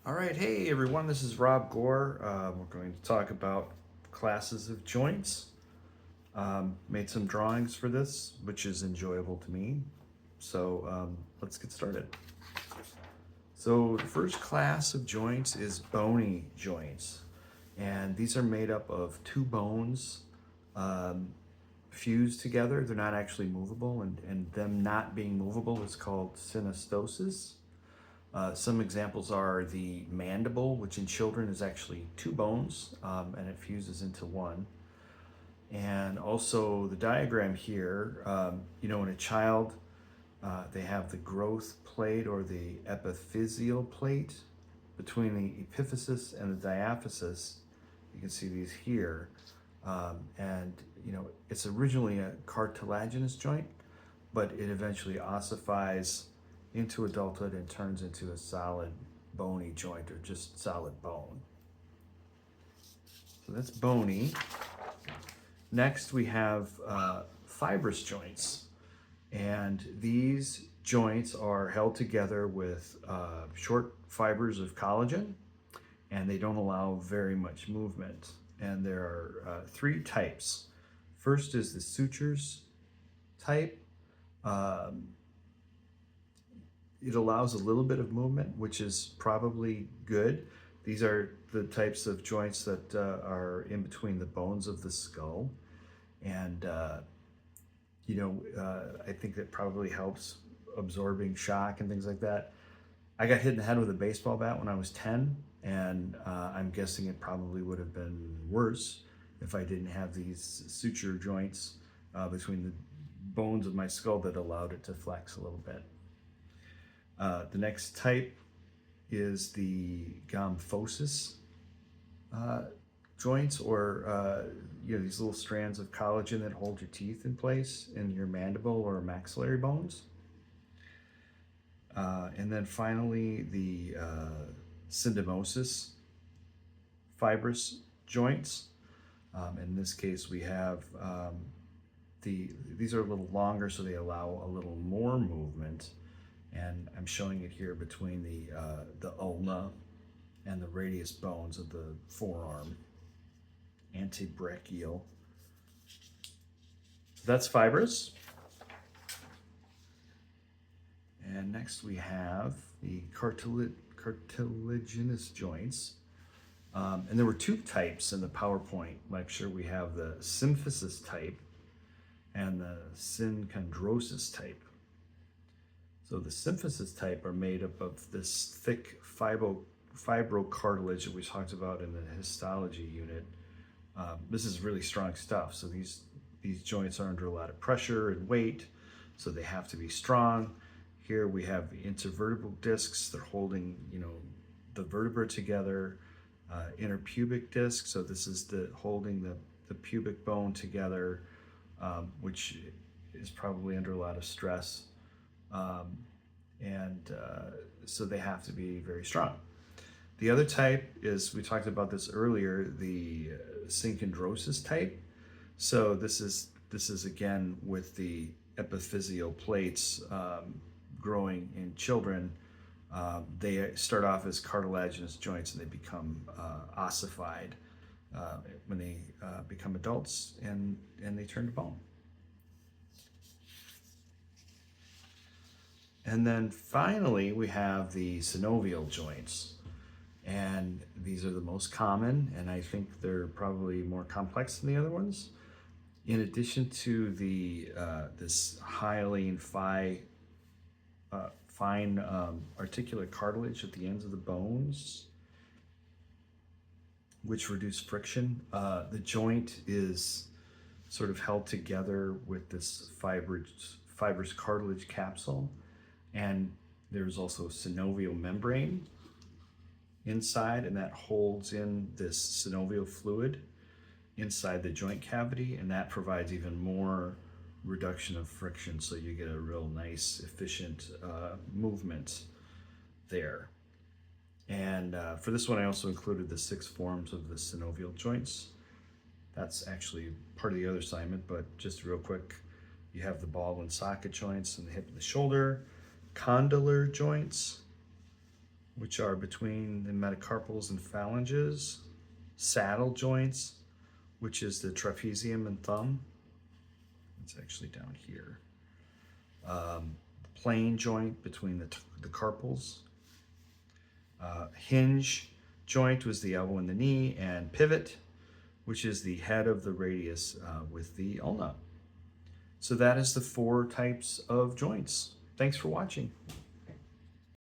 All right, hey everyone, this is Rob Gore. We're going to talk about classes of joints. Made some drawings for this, which is enjoyable to me. So let's get started. So the first class of joints is bony joints. And these are made up of two bones um, fused together. They're not actually movable, and them not being movable is called synostosis. Some examples are the mandible, which in children is actually two bones and it fuses into one. And also the diagram here, in a child, they have the growth plate or the epiphyseal plate between the epiphysis and the diaphysis. You can see these here. It's originally a cartilaginous joint, but it eventually ossifies into adulthood and turns into a solid bony joint or just solid bone. So that's bony. Next we have fibrous joints, and these joints are held together with short fibers of collagen, and they don't allow very much movement. And there are three types. First is the sutures type. It allows a little bit of movement, which is probably good. These are the types of joints that are in between the bones of the skull. And, I think that probably helps absorbing shock and things like that. I got hit in the head with a baseball bat when I was 10, and I'm guessing it probably would have been worse if I didn't have these suture joints between the bones of my skull that allowed it to flex a little bit. The next type is the gomphosis joints, or these little strands of collagen that hold your teeth in place in your mandible or maxillary bones. And then finally, the syndesmosis fibrous joints. In this case, we have these are a little longer, so they allow a little more movement. And I'm showing it here between the ulna and the radius bones of the forearm, antebrachial. That's fibrous. And next we have the cartilaginous joints. And there were two types in the PowerPoint lecture. We have the symphysis type and the synchondrosis type. So the symphysis type are made up of this thick fibrocartilage that we talked about in the histology unit. This is really strong stuff. So these joints are under a lot of pressure and weight, so they have to be strong. Here we have intervertebral discs. They're holding, the vertebra together. Interpubic disc. So this is holding the pubic bone together, which is probably under a lot of stress. So they have to be very strong. The other type is, we talked about this earlier, the synchondrosis type. So this is again with the epiphyseal plates growing in children. They start off as cartilaginous joints and they become ossified when they become adults, and they turn to bone. And then finally, we have the synovial joints. And these are the most common, and I think they're probably more complex than the other ones. In addition to this hyaline fine articular cartilage at the ends of the bones, which reduce friction, the joint is sort of held together with this fibrous cartilage capsule. And there's also a synovial membrane inside, and that holds in this synovial fluid inside the joint cavity, and that provides even more reduction of friction, so you get a real nice, efficient movement there. And for this one, I also included the 6 forms of the synovial joints. That's actually part of the other assignment, but just real quick, you have the ball and socket joints in the hip and the shoulder, condylar joints, which are between the metacarpals and phalanges. Saddle joints, which is the trapezium and thumb. It's actually down here. Plane joint between the carpals. Hinge joint was the elbow and the knee, and pivot, which is the head of the radius with the ulna. So that is the 4 types of joints. Thanks for watching.